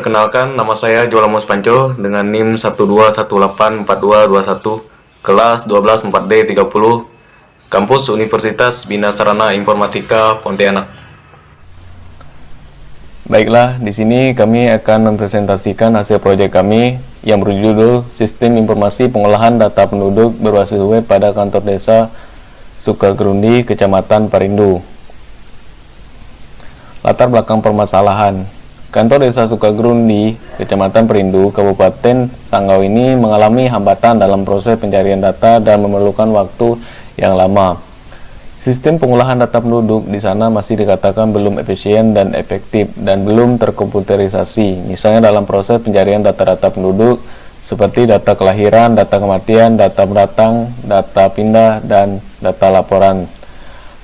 Perkenalkan, nama saya Jolamus Panco dengan NIM 12184221, kelas 12 4D30, Kampus Universitas Bina Sarana Informatika Pontianak. Baiklah, di sini kami akan mempresentasikan hasil proyek kami yang berjudul Sistem Informasi Pengolahan Data Penduduk berbasis web pada Kantor Desa Sukagerundi, Kecamatan Parindu. Latar belakang permasalahan. Kantor Desa Sukagerundi, Kecamatan Parindu, Kabupaten Sanggau ini mengalami hambatan dalam proses pencarian data dan memerlukan waktu yang lama. Sistem pengolahan data penduduk di sana masih dikatakan belum efisien dan efektif dan belum terkomputerisasi. Misalnya dalam proses pencarian data-data penduduk seperti data kelahiran, data kematian, data pendatang, data pindah, dan data laporan.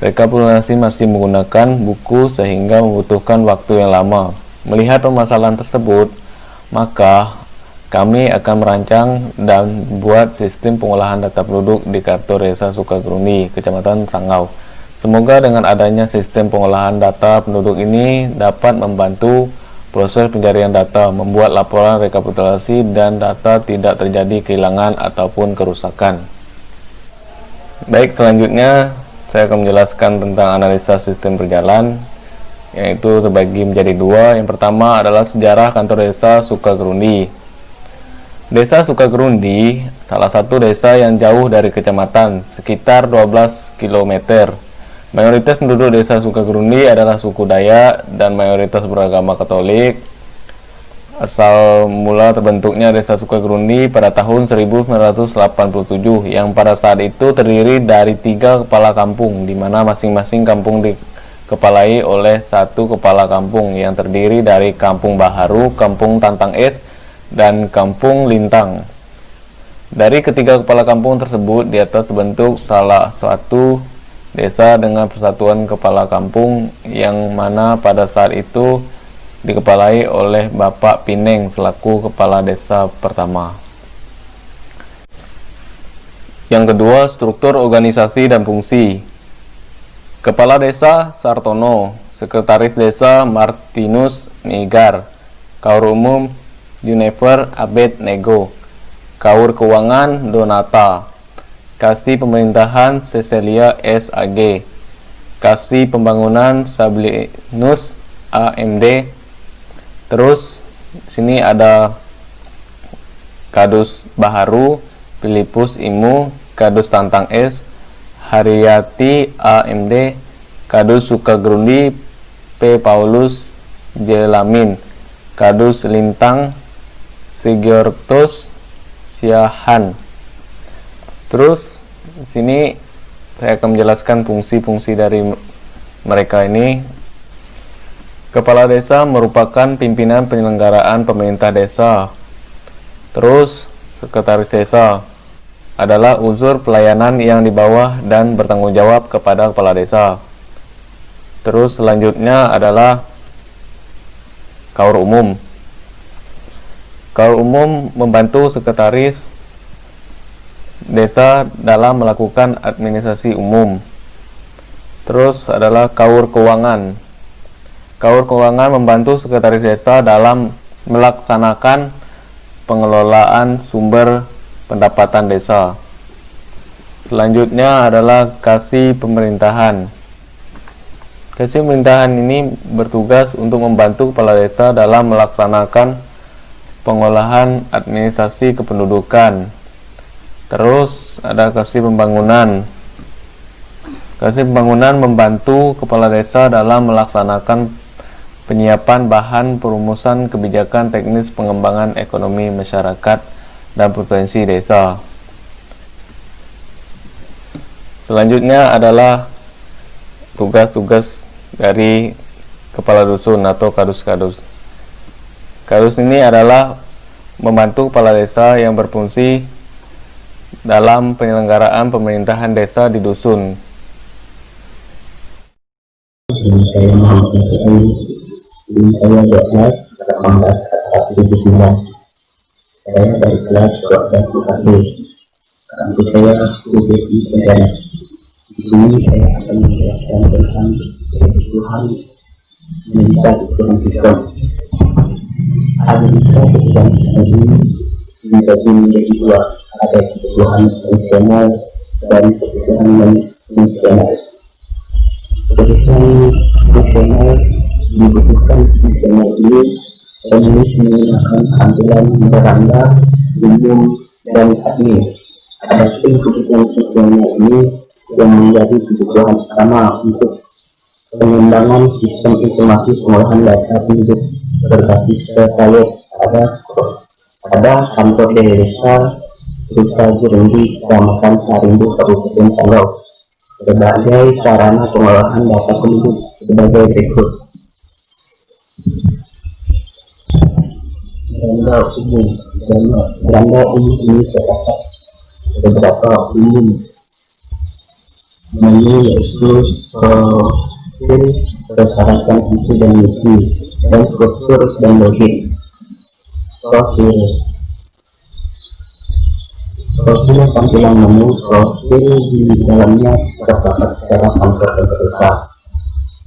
Rekapitulasi masih menggunakan buku sehingga membutuhkan waktu yang lama. Melihat permasalahan tersebut, maka kami akan merancang dan buat sistem pengolahan data penduduk di Kantor Desa Sukagerundi, Kecamatan Sanggau. Semoga dengan adanya sistem pengolahan data penduduk ini dapat membantu proses pencarian data, membuat laporan rekapitulasi dan data tidak terjadi kehilangan ataupun kerusakan. Baik, selanjutnya saya akan menjelaskan tentang analisa sistem berjalan, yaitu terbagi menjadi dua. Yang pertama adalah sejarah Kantor Desa Sukagerundi. Desa Sukagerundi salah satu desa yang jauh dari kecamatan, sekitar 12 km. Mayoritas penduduk Desa Sukagerundi adalah suku Dayak dan mayoritas beragama Katolik. Asal mula terbentuknya Desa Sukagerundi pada tahun 1987, yang pada saat itu terdiri dari 3 kepala kampung, di mana masing-masing kampung dikepalai oleh satu kepala kampung yang terdiri dari Kampung Baharu, Kampung Tantang Es, dan Kampung Lintang. Dari ketiga kepala kampung tersebut, di atas terbentuk salah satu desa dengan persatuan kepala kampung yang mana pada saat itu dikepalai oleh Bapak Pineng selaku kepala desa pertama. Yang kedua, struktur organisasi dan fungsi. Kepala Desa Sartono, Sekretaris Desa Martinus Nigar, Kaur Umum Junifer Abednego, Kaur Keuangan Donata, Kasih Pemerintahan Cecilia SAG, Kasih Pembangunan Sablinus AMD. Terus sini ada Kadus Baharu Filipus Imu, Kadus Tantang S Haryati AMD, Kadus Sukagerundi P Paulus Jelamin, Kadus Lintang Sigyortos Siahan. Terus sini saya akan menjelaskan fungsi-fungsi dari mereka ini. Kepala desa merupakan pimpinan penyelenggaraan pemerintah desa. Terus sekretaris desa adalah unsur pelayanan yang di bawah dan bertanggung jawab kepada kepala desa. Terus selanjutnya adalah kaur umum. Kaur umum membantu sekretaris desa dalam melakukan administrasi umum. Terus adalah kaur keuangan. Kaur keuangan membantu sekretaris desa dalam melaksanakan pengelolaan sumber pendapatan desa. Selanjutnya adalah kasih pemerintahan. Kasih pemerintahan ini bertugas untuk membantu kepala desa dalam melaksanakan pengolahan administrasi kependudukan. Terus ada kasih pembangunan. Kasih pembangunan membantu kepala desa dalam melaksanakan penyiapan bahan perumusan kebijakan teknis pengembangan ekonomi masyarakat dan provinsi desa. Selanjutnya adalah tugas-tugas dari kepala dusun atau kadus-kadus. Kadus ini adalah membantu kepala desa yang berfungsi dalam penyelenggaraan pemerintahan desa di dusun. Saya bahas tentang aktivitas saya dari kelas 12 UKT. Nanti saya UBI dan di sini saya akan menjelaskan tentang kebutuhan meningkat ukuran sistem. Ada bisa kebutuhan ini dibagi menjadi dua, ada kebutuhan fungsional dan kebutuhan non-fungsional. Kebutuhan fungsional dibutuhkan fungsional ini penulis menggunakan tampilan beranda, umum, dan admin. Adapun kebutuhan fungsional ini yang menjadi kebutuhan utama untuk pengembangan sistem informasi pengolahan data penduduk berbasis proyek pada kantor desa Desa Jurundi, Kecamatan Sarindu, Kabupaten Sanggau sebagai sarana pengolahan data penduduk sebagai berikut. Beranda umum ini terdapat beberapa umum menu, yaitu profil, persyaratan isi dan misi, dan struktur dan logik. Profil tampilan menu. Profil di dalamnya terdapat secara kantor dan desa.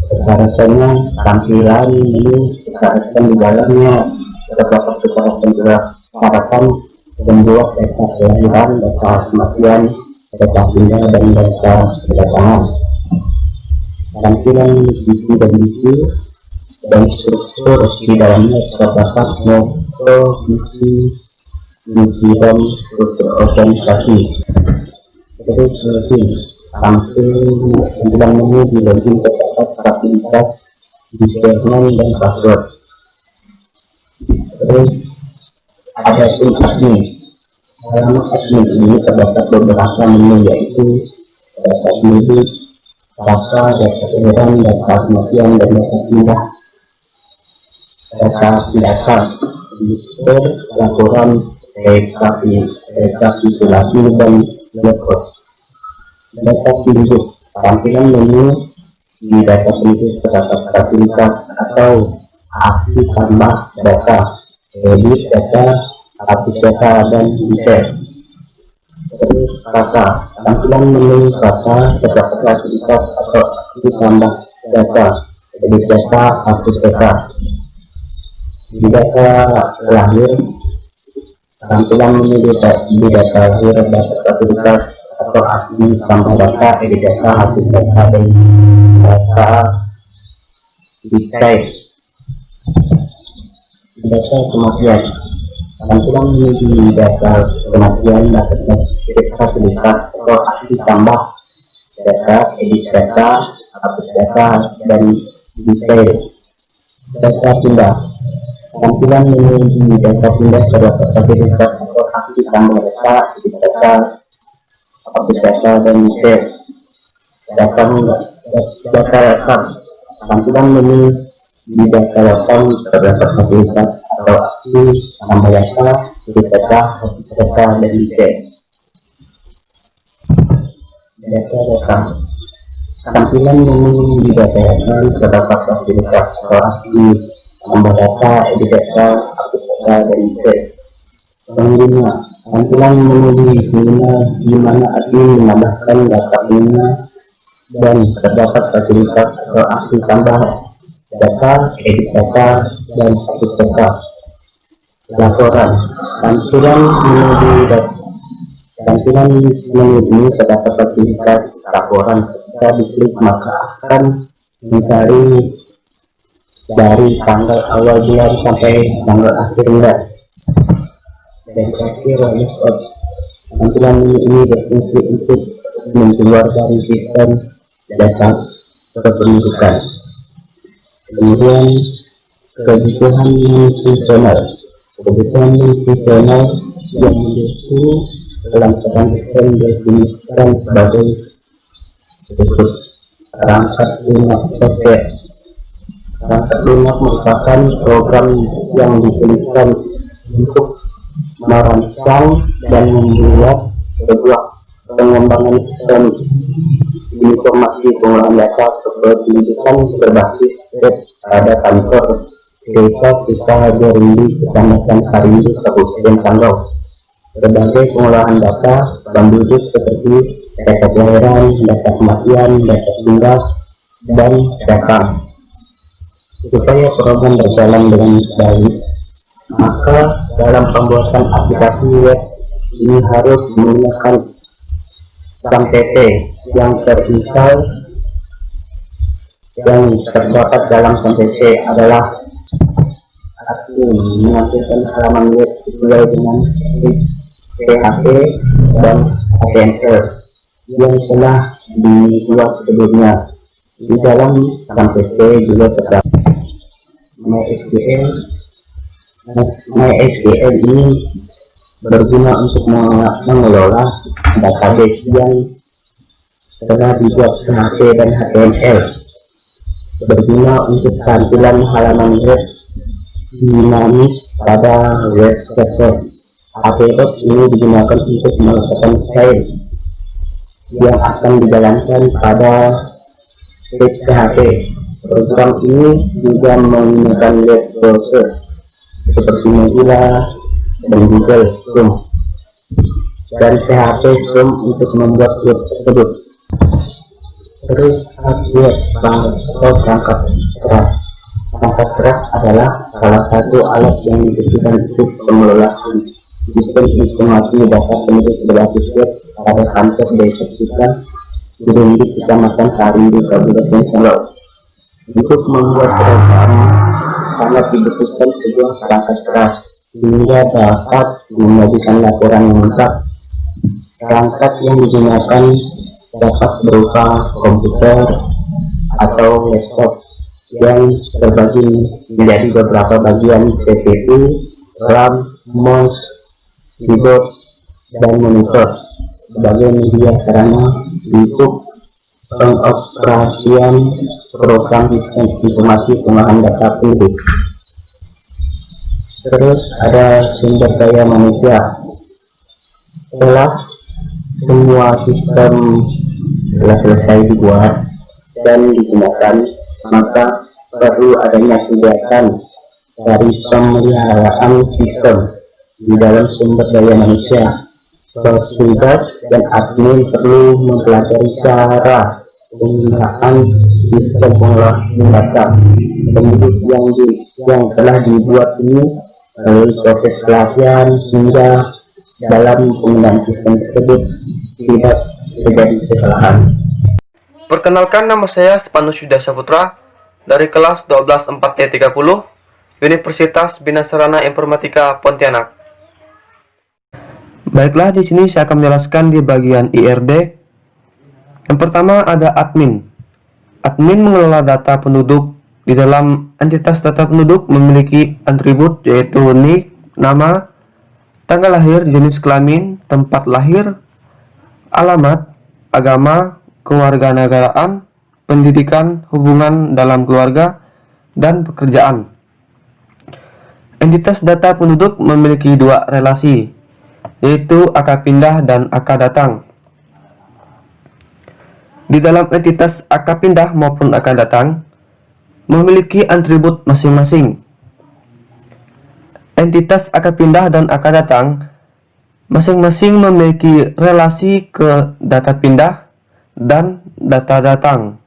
Persyaratannya tampilan menu, persyaratan di dalamnya terdapat persyaratan membuat data kelahiran, data kematian, data pindah, dan data kedatangan. Tampilan visi dan misi dan struktur di dalamnya terdapat motto, visi, misi, dan struktur organisasi. Terus login, tampilan menu di login terdapat fasilitas, username, dan password. Terus ada admin. Dalam admin ini terdapat beberapa menu, yaitu data penduduk, data kelahiran, data kematian, dan data pindah, data user, laporan, rekapitulasi, dan rekod. Data penduduk. Tampilan menu di data penduduk terdapat fasilitas atau aksi tambah data, edit data, hapus data, dan detail. Terus kata, tampilan menu kata terdapat fasilitas atau aksi tambah data, edit data, hapus data. Di data lahir, tampilan menu di data lahir terdapat fasilitas atau aksi tambah data, edit data, hapus data, dan data detail. Data kematian. Tampilan di data kematian dapat fasilitas atau aksi tambah data, edit data, hapus data, dan detail. Data pindah. Tampilan menu di data pindah terdapat fasilitas atau aksi tambah data, edit data, hapus data, dan detail. Data rekam. Tampilan menu di data rekam terdapat fasilitas atau aksi tambah data, edit data, hapus data, dan detail. Data rekam. Tampilan menu di data rekam terdapat fasilitas atau aksi tambah data, edit data, hapus data, dan detail. Pengguna. Tampilan menu di mana admin menambahkan data pengguna dan terdapat fasilitas atau aksi tambah data, edit data, dan hapus data. Laporan. Tampilan menu ini terdapat fasilitas laporan. Ketika diklik maka akan mencari dari tanggal awal bulan sampai tanggal akhir bulan. Dan terakhir, record. Tampilan ini berfungsi untuk keluar dari sistem data kependudukan. Kemudian kebutuhan fungsional. Kebutuhan fungsional yang mendukung kelengkapan sistem didefinisikan sebagai berikut. Perangkat lunak software. Perangkat lunak merupakan program yang dituliskan untuk merancang dan membuat sebuah pengembangan sistem informasi pengolahan data kependudukan berbasis web pada kantor desa Sukajarindi, Kecamatan Sarindu, Kabupaten Sanggau sebagai pengolahan data penduduk seperti data kelahiran, data kematian, data pindah, dan data. Supaya program berjalan dengan baik, Maka dalam pembuatan aplikasi web ini harus menggunakan SAMPP yang terdapat dalam SAMPP adalah admin menampilkan halaman web sesuai dengan PHP dan HTML yang telah dibuat sebelumnya. Di dalam SAMPP juga terdapat MySQL ini berguna untuk mengelola database yang telah dibuat PHP dan HTML, berguna untuk tampilan halaman web dinamis pada web server. HTML ini digunakan untuk meletakkan file yang akan dijalankan pada page PHP. Program ini juga menggunakan web browser seperti Mozilla dan Google Chrome dan PHP Chrome untuk membuat web tersebut. Terus hardware atau perangkat keras. Perangkat keras adalah salah satu alat yang dibutuhkan untuk pengelolaan sistem informasi data penduduk berbasis web pada kantor desa kita di Kecamatan Sarindu, Kabupaten Solo. Untuk membuat program sangat dibutuhkan sebuah perangkat keras sehingga dapat menyajikan laporan yang lengkap. Perangkat yang digunakan dapat berupa komputer atau laptop yang terbagi menjadi beberapa bagian, CPU, RAM, mouse, keyboard, dan monitor sebagai media sarana untuk pengoperasian program sistem informasi pengolahan data penduduk. Terus ada sumber daya manusia. Setelah semua sistem telah selesai dibuat dan digunakan, maka perlu adanya kegiatan dari pemeliharaan sistem di dalam sumber daya manusia. Petugas dan admin perlu mempelajari cara penggunaan sistem pengolahan data penduduk yang telah dibuat ini melalui proses pelatihan sehingga dalam penggunaan sistem tersebut tidak terjadi kesalahan. Perkenalkan, nama saya Stepanus Yuda Saputra dari kelas 12 4D30 Universitas Bina Sarana Informatika Pontianak. Baiklah, di sini saya akan menjelaskan di bagian IRD. Yang pertama ada admin. Admin mengelola data penduduk. Di dalam entitas data penduduk memiliki atribut yaitu nik, nama, tanggal lahir, jenis kelamin, tempat lahir, alamat, agama, kewarganegaraan, pendidikan, hubungan dalam keluarga, dan pekerjaan. Entitas data penduduk memiliki dua relasi, yaitu angka pindah dan angka datang. Di dalam entitas angka pindah maupun angka datang memiliki atribut masing-masing. Entitas angka pindah dan angka datang masing-masing memiliki relasi ke data pindah dan data datang.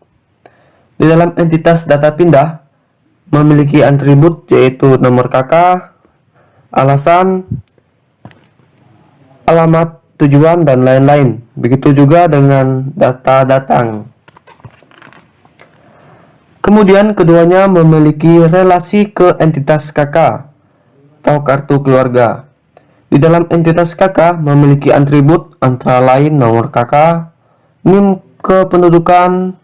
Di dalam entitas data pindah memiliki atribut yaitu nomor KK, alasan, alamat, tujuan, dan lain-lain. Begitu juga dengan data datang. Kemudian keduanya memiliki relasi ke entitas KK atau kartu keluarga. Di dalam entitas KK memiliki atribut antara lain nomor KK, NIM kependudukan,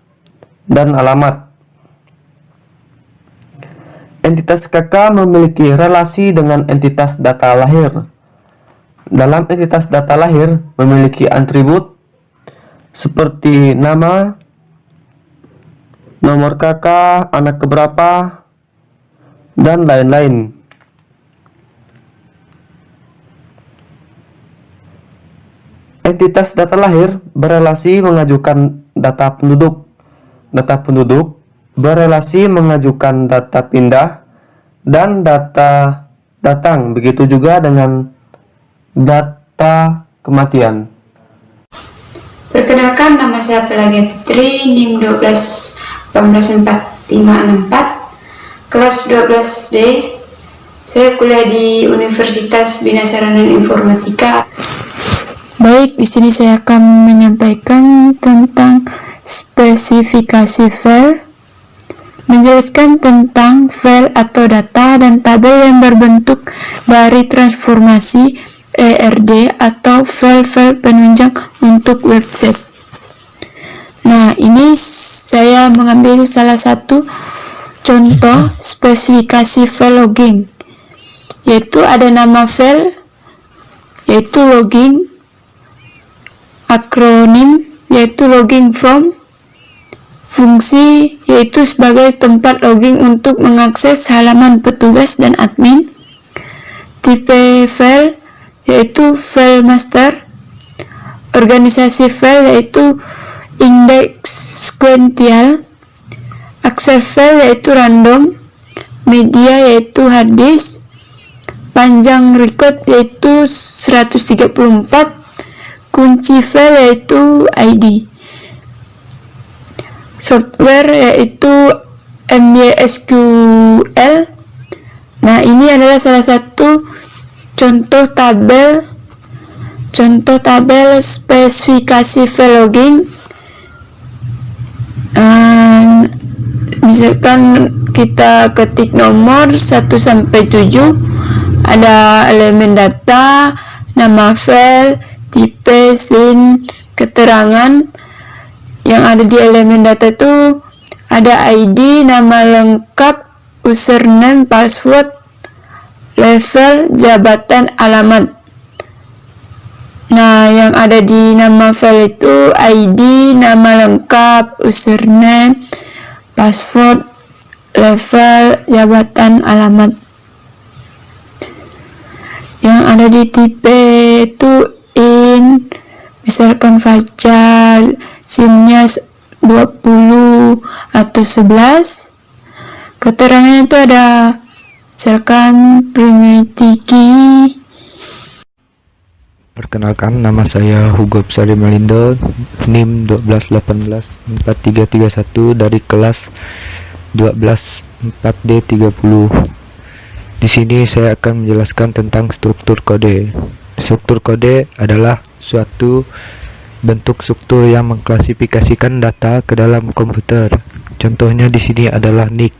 dan alamat. Entitas KK memiliki relasi dengan entitas data lahir. Dalam entitas data lahir memiliki atribut seperti nama, nomor KK, anak keberapa, dan lain-lain. Entitas data lahir berelasi mengajukan data penduduk. Data penduduk berelasi mengajukan data pindah dan data datang. Begitu juga dengan data kematian. Perkenalkan, nama saya Pelagia Putri, NIM 12 184564, kelas 12D, Saya kuliah di Universitas Bina Saranan Informatika. Baik, di sini saya akan menyampaikan tentang spesifikasi file, menjelaskan tentang file atau data dan tabel yang berbentuk dari transformasi ERD atau file-file penunjang untuk website. Nah, ini saya mengambil salah satu contoh spesifikasi file logging, yaitu ada nama file, yaitu logging, akronim, yaitu logging from, fungsi, yaitu sebagai tempat logging untuk mengakses halaman petugas dan admin, tipe file, yaitu file master, organisasi file, yaitu indeks sekuensial, aksar file, yaitu random, media, yaitu hard disk, panjang record, yaitu 134, kunci file, yaitu ID, software, yaitu MySQL. Nah, ini adalah salah satu contoh tabel spesifikasi file logging. Misalkan kita ketik nomor 1 sampai 7, ada elemen data, nama file, tipe, scene, keterangan. Yang ada di elemen data itu ada ID, nama lengkap, username, password, level, jabatan, alamat. Nah, yang ada di nama file itu ID, nama lengkap, username, password, level, jabatan, alamat. Yang ada di tipe itu in, misalkan varchar, SIM-nya 20 atau 11. Keterangannya itu ada misalkan primary key. Perkenalkan, nama saya Hugo Psari Malindo, NIM 12184331 dari kelas 12 4D30. Di sini saya akan menjelaskan tentang struktur kode. Struktur kode adalah suatu bentuk struktur yang mengklasifikasikan data ke dalam komputer. Contohnya di sini adalah NIK.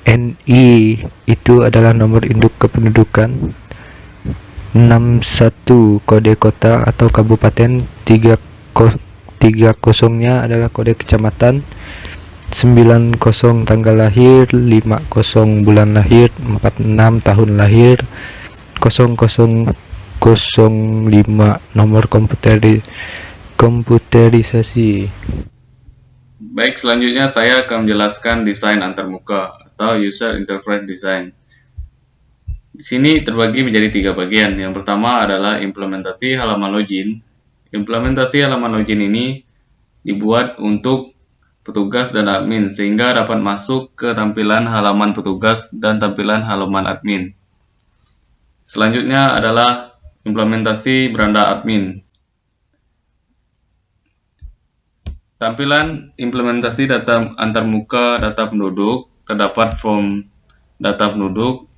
NI itu adalah nomor induk kependudukan. 61 kode kota atau kabupaten, 30-nya adalah kode kecamatan, 90 tanggal lahir, 50 bulan lahir, 46 tahun lahir, 0005 nomor komputerisasi. Baik, selanjutnya saya akan menjelaskan desain antarmuka atau user interface design. Di sini terbagi menjadi 3 bagian. Yang pertama adalah implementasi halaman login. Implementasi halaman login ini dibuat untuk petugas dan admin sehingga dapat masuk ke tampilan halaman petugas dan tampilan halaman admin. Selanjutnya adalah implementasi beranda admin. Tampilan implementasi data antarmuka data penduduk terdapat form data penduduk,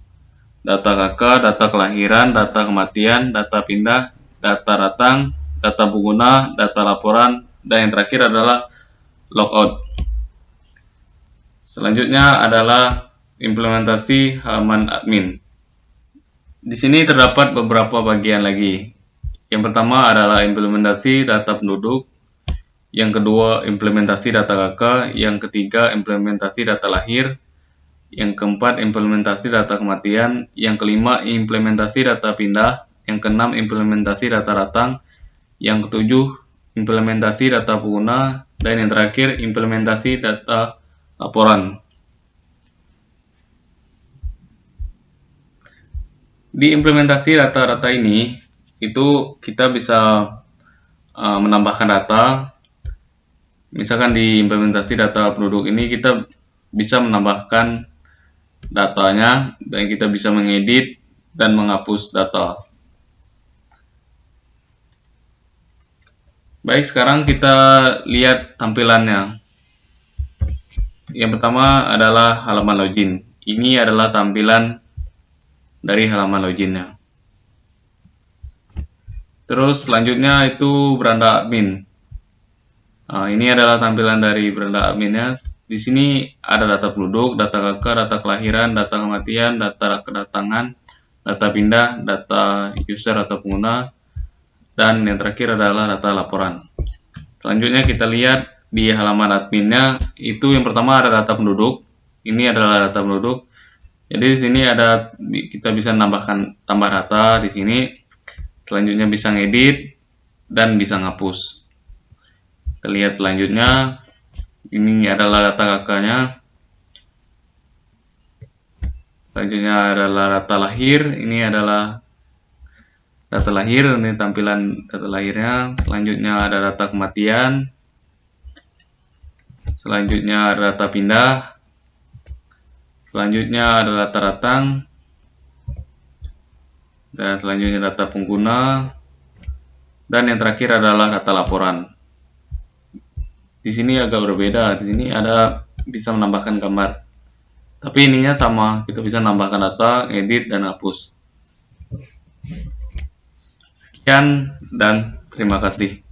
data KK, data kelahiran, data kematian, data pindah, data datang, data pengguna, data laporan, dan yang terakhir adalah logout. Selanjutnya adalah implementasi halaman admin. Di sini terdapat beberapa bagian lagi. Yang pertama adalah implementasi data penduduk, yang kedua implementasi data KK, yang ketiga implementasi data lahir, yang keempat implementasi data kematian, yang kelima implementasi data pindah, yang keenam implementasi data datang, yang ketujuh implementasi data pengguna, dan yang terakhir implementasi data laporan. Di implementasi data-data ini itu kita bisa menambahkan data. Misalkan di implementasi data penduduk ini kita bisa menambahkan datanya dan kita bisa mengedit dan menghapus data. Baik, sekarang kita lihat tampilannya. Yang pertama adalah halaman login. Ini adalah tampilan dari halaman loginnya. Terus selanjutnya itu beranda admin. Nah, ini adalah tampilan dari beranda adminnya. Di sini ada data penduduk, data kakak, data kelahiran, data kematian, data kedatangan, data pindah, data user atau pengguna, dan yang terakhir adalah data laporan. Selanjutnya kita lihat di halaman adminnya, itu yang pertama ada data penduduk. Ini adalah data penduduk. Jadi di sini ada, kita bisa tambah data di sini. Selanjutnya bisa ngedit dan bisa ngapus. Kita lihat selanjutnya, ini adalah data kakaknya. Selanjutnya adalah data lahir. Ini adalah data lahir, ini tampilan data lahirnya. Selanjutnya ada data kematian. Selanjutnya ada data pindah. Selanjutnya ada data datang. Dan selanjutnya data pengguna. Dan yang terakhir adalah data laporan. Di sini agak berbeda. Di sini ada bisa menambahkan gambar. Tapi ininya sama. Kita bisa menambahkan data, edit, dan hapus. Sekian dan terima kasih.